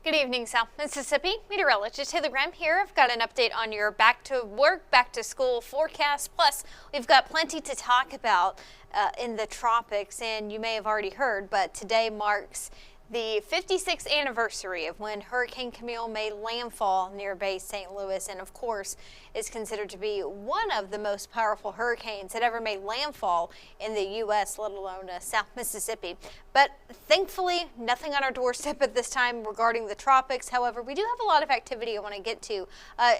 Good evening, South Mississippi. Meteorologist Taylor Graham here. I've got an update on your back to work, back to school forecast. Plus, we've got plenty to talk about in the tropics, and you may have already heard, but today marks the 56th anniversary of when Hurricane Camille made landfall near Bay St. Louis, and of course is considered to be one of the most powerful hurricanes that ever made landfall in the U.S., let alone South Mississippi. But thankfully, nothing on our doorstep at this time regarding the tropics. However, we do have a lot of activity I want to get to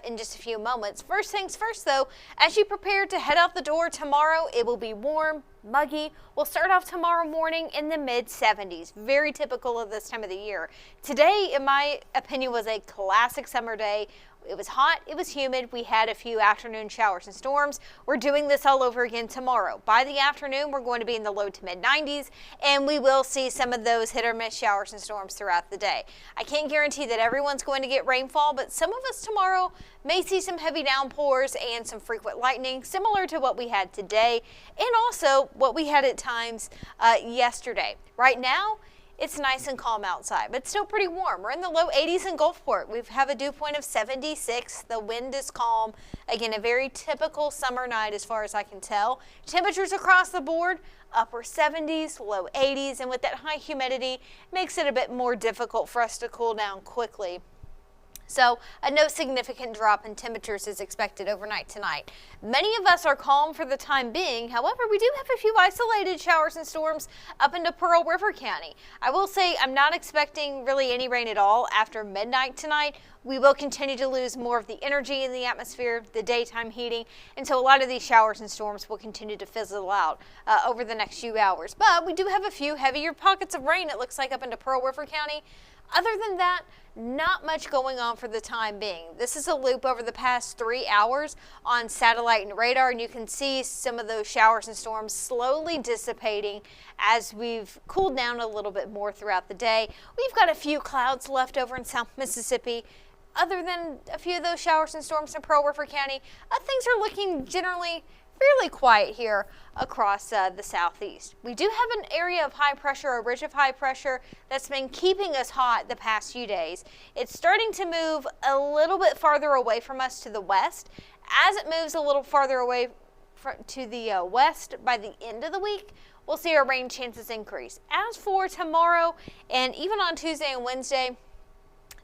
in just a few moments. First things first, though, as you prepare to head out the door tomorrow, it will be warm, muggy. We'll start off tomorrow morning in the mid-70s. Very typical of this time of the year. Today, in my opinion, was a classic summer day. It was hot, it was humid, we had a few afternoon showers and storms. We're doing this all over again tomorrow. By the afternoon, we're going to be in the low to mid 90s, and we will see some of those hit or miss showers and storms throughout the day. I can't guarantee that everyone's going to get rainfall, but some of us tomorrow may see some heavy downpours and some frequent lightning, similar to what we had today, and also what we had at times yesterday. Right now, it's nice and calm outside, but still pretty warm. We're in the low 80s in Gulfport. We have a dew point of 76. The wind is calm. Again, a very typical summer night as far as I can tell. Temperatures across the board, upper 70s, low 80s, and with that high humidity, makes it a bit more difficult for us to cool down quickly. So no significant drop in temperatures is expected overnight tonight. Many of us are calm for the time being. However, we do have a few isolated showers and storms up into Pearl River County. I will say I'm not expecting really any rain at all after midnight tonight. We will continue to lose more of the energy in the atmosphere, the daytime heating, and so a lot of these showers and storms will continue to fizzle out over the next few hours. But we do have a few heavier pockets of rain, it looks like, up into Pearl River County. Other than that, not much going on for the time being. This is a loop over the past 3 hours on satellite and radar, and you can see some of those showers and storms slowly dissipating as we've cooled down a little bit more throughout the day. We've got a few clouds left over in South Mississippi. Other than a few of those showers and storms in Pearl River County, things are looking generally fairly quiet here across the southeast. We do have an area of high pressure, a ridge of high pressure, that's been keeping us hot the past few days. It's starting to move a little bit farther away from us to the west. As it moves a little farther away to the west by the end of the week, we'll see our rain chances increase. As for tomorrow and even on Tuesday and Wednesday,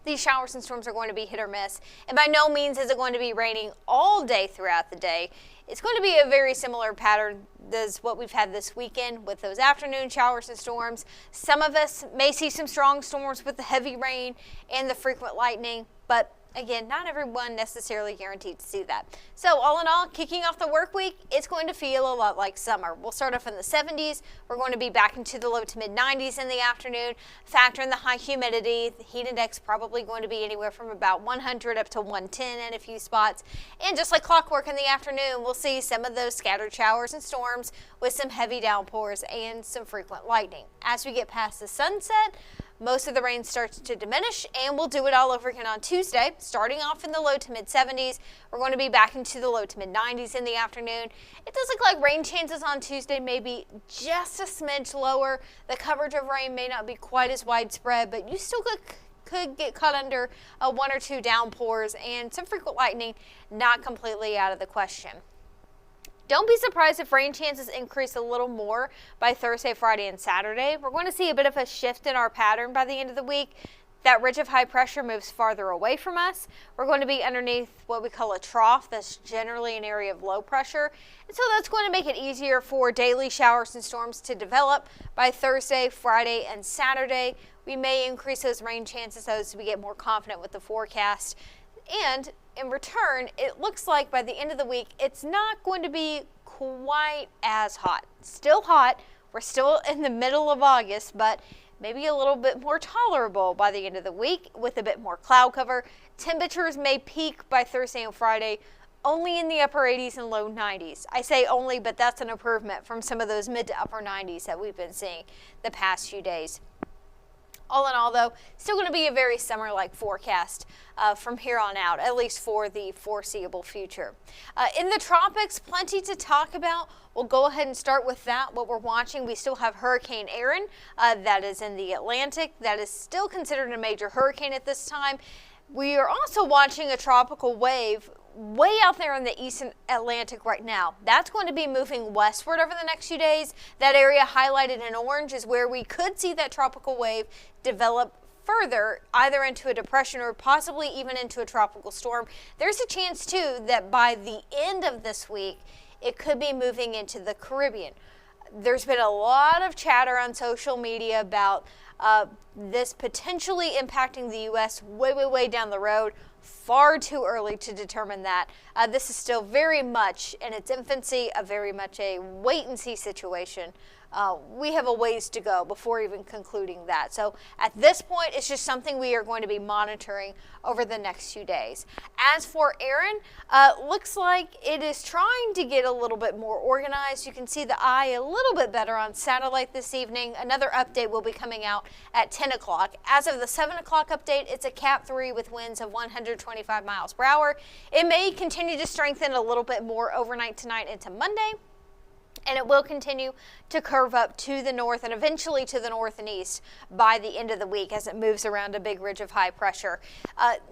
these showers and storms are going to be hit or miss, and by no means is it going to be raining all day throughout the day. It's going to be a very similar pattern as what we've had this weekend with those afternoon showers and storms. Some of us may see some strong storms with the heavy rain and the frequent lightning, but again, not everyone necessarily guaranteed to see that. So all in all, kicking off the work week, it's going to feel a lot like summer. We'll start off in the 70s. We're going to be back into the low to mid 90s in the afternoon. Factor in the high humidity. The heat index probably going to be anywhere from about 100 up to 110 in a few spots. And just like clockwork in the afternoon, we'll see some of those scattered showers and storms with some heavy downpours and some frequent lightning. As we get past the sunset, most of the rain starts to diminish, and we'll do it all over again on Tuesday, starting off in the low to mid 70s. We're going to be back into the low to mid 90s in the afternoon. It does look like rain chances on Tuesday may be just a smidge lower. The coverage of rain may not be quite as widespread, but you still could get caught under one or two downpours and some frequent lightning, not completely out of the question. Don't be surprised if rain chances increase a little more by Thursday, Friday, and Saturday. We're going to see a bit of a shift in our pattern by the end of the week. That ridge of high pressure moves farther away from us. We're going to be underneath what we call a trough. That's generally an area of low pressure. And so that's going to make it easier for daily showers and storms to develop by Thursday, Friday, and Saturday. We may increase those rain chances as we get more confident with the forecast. And in return, it looks like by the end of the week, it's not going to be quite as hot. Still hot. We're still in the middle of August, but maybe a little bit more tolerable by the end of the week with a bit more cloud cover. Temperatures may peak by Thursday and Friday only in the upper 80s and low 90s. I say only, but that's an improvement from some of those mid to upper 90s that we've been seeing the past few days. All in all, though, still going to be a very summer-like forecast from here on out, at least for the foreseeable future. In the tropics, plenty to talk about. We'll go ahead and start with that. What we're watching, we still have Hurricane Erin that is in the Atlantic. That is still considered a major hurricane at this time. We are also watching a tropical wave way out there in the eastern Atlantic right now. That's going to be moving westward over the next few days. That area highlighted in orange is where we could see that tropical wave develop further, either into a depression or possibly even into a tropical storm. There's a chance too that by the end of this week, it could be moving into the Caribbean. There's been a lot of chatter on social media about this potentially impacting the U.S. way down the road. Far too early to determine that. This is still very much in its infancy, very much a wait-and-see situation. We have a ways to go before even concluding that. So at this point, it's just something we are going to be monitoring over the next few days. As for Erin, looks like it is trying to get a little bit more organized. You can see the eye a little bit better on satellite this evening. Another update will be coming out at 10 o'clock. As of the 7 o'clock update, it's a Cat 3 with winds of 125 miles per hour. It may continue to strengthen a little bit more overnight tonight into Monday. And it will continue to curve up to the north and eventually to the north and east by the end of the week as it moves around a big ridge of high pressure.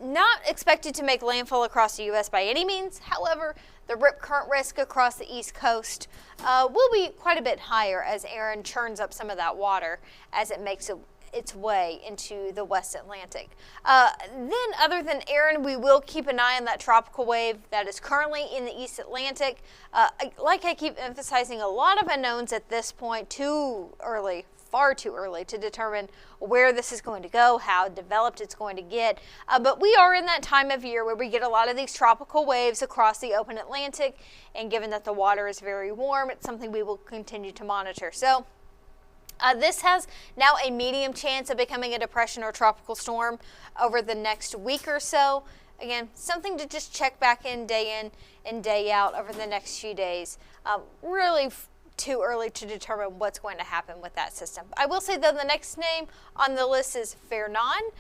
Not expected to make landfall across the U.S. by any means. However, the rip current risk across the east coast will be quite a bit higher as Erin churns up some of that water as it makes its way into the West Atlantic. Then other than Erin, we will keep an eye on that tropical wave that is currently in the East Atlantic. Like I keep emphasizing, a lot of unknowns at this point, too early, far too early to determine where this is going to go, how developed it's going to get. But we are in that time of year where we get a lot of these tropical waves across the open Atlantic, and given that the water is very warm, it's something we will continue to monitor. So this has now a medium chance of becoming a depression or tropical storm over the next week or so. Again, something to just check back in and day out over the next few days. Really too early to determine what's going to happen with that system. I will say, though, the next name on the list is Fernan.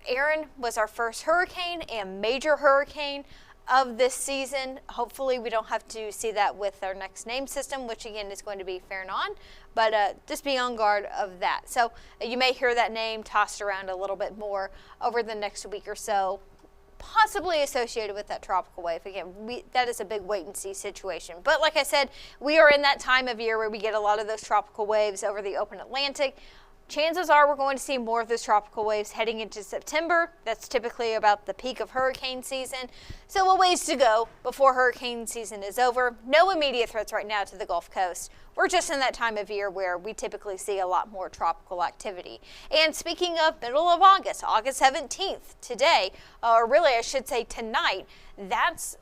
Erin was our first hurricane and major hurricane of this season. Hopefully we don't have to see that with our next name system, which again is going to be Fernan, but just be on guard of that. So you may hear that name tossed around a little bit more over the next week or so, possibly associated with that tropical wave. Again, that is a big wait and see situation. But like I said, we are in that time of year where we get a lot of those tropical waves over the open Atlantic. Chances are we're going to see more of those tropical waves heading into September. That's typically about the peak of hurricane season. So a ways to go before hurricane season is over. No immediate threats right now to the Gulf Coast. We're just in that time of year where we typically see a lot more tropical activity. And speaking of middle of August, August 17th, today, or really I should say tonight, that's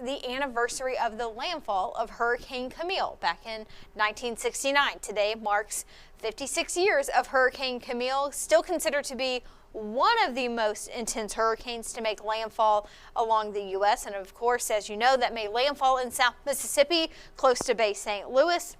the anniversary of the landfall of Hurricane Camille back in 1969. Today marks 56 years of Hurricane Camille, still considered to be one of the most intense hurricanes to make landfall along the U.S. And of course, as you know, that made landfall in South Mississippi, close to Bay St. Louis.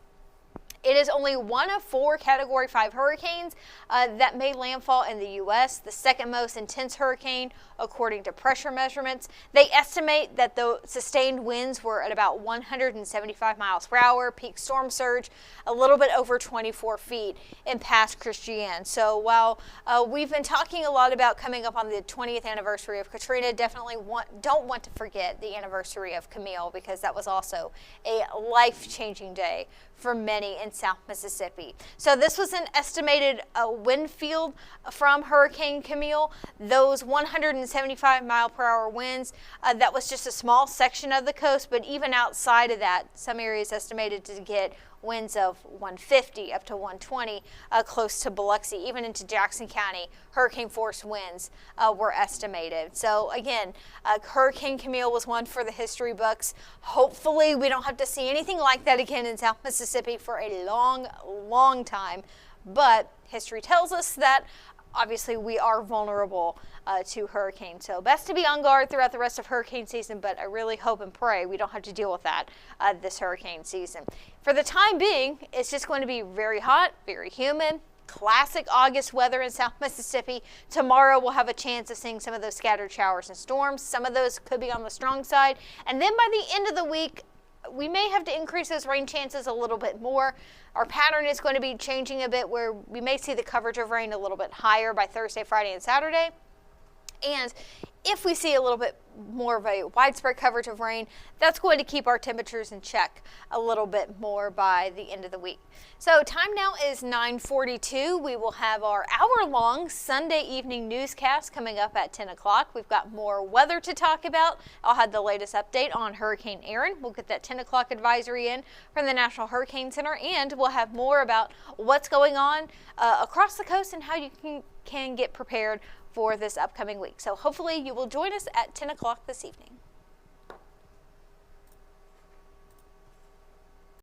It is only one of 4 Category 5 hurricanes that made landfall in the U.S., the second most intense hurricane according to pressure measurements. They estimate that the sustained winds were at about 175 miles per hour, peak storm surge a little bit over 24 feet in past Christian. So while we've been talking a lot about coming up on the 20th anniversary of Katrina, definitely don't want to forget the anniversary of Camille, because that was also a life-changing day for many in South Mississippi. So this was an estimated wind field from Hurricane Camille. Those 175 mile per hour winds, that was just a small section of the coast, but even outside of that, some areas estimated to get winds of 150 up to 120 close to Biloxi, even into Jackson County. Hurricane force winds were estimated. So again, Hurricane Camille was one for the history books. Hopefully we don't have to see anything like that again in South Mississippi for a long time. But history tells us that obviously we are vulnerable to hurricanes. So best to be on guard throughout the rest of hurricane season, but I really hope and pray we don't have to deal with that this hurricane season. For the time being, it's just going to be very hot, very humid, classic August weather in South Mississippi. Tomorrow we'll have a chance of seeing some of those scattered showers and storms. Some of those could be on the strong side. And then by the end of the week, we may have to increase those rain chances a little bit more. Our pattern is going to be changing a bit where we may see the coverage of rain a little bit higher by Thursday, Friday, and Saturday. And if we see a little bit more of a widespread coverage of rain, that's going to keep our temperatures in check a little bit more by the end of the week. So time now is 9:42. We will have our hour-long Sunday evening newscast coming up at 10 o'clock. We've got more weather to talk about. I'll have the latest update on Hurricane Erin. We'll get that 10 o'clock advisory in from the National Hurricane Center, and we'll have more about what's going on across the coast and how you can get prepared for this upcoming week. So hopefully you will join us at 10 o'clock this evening.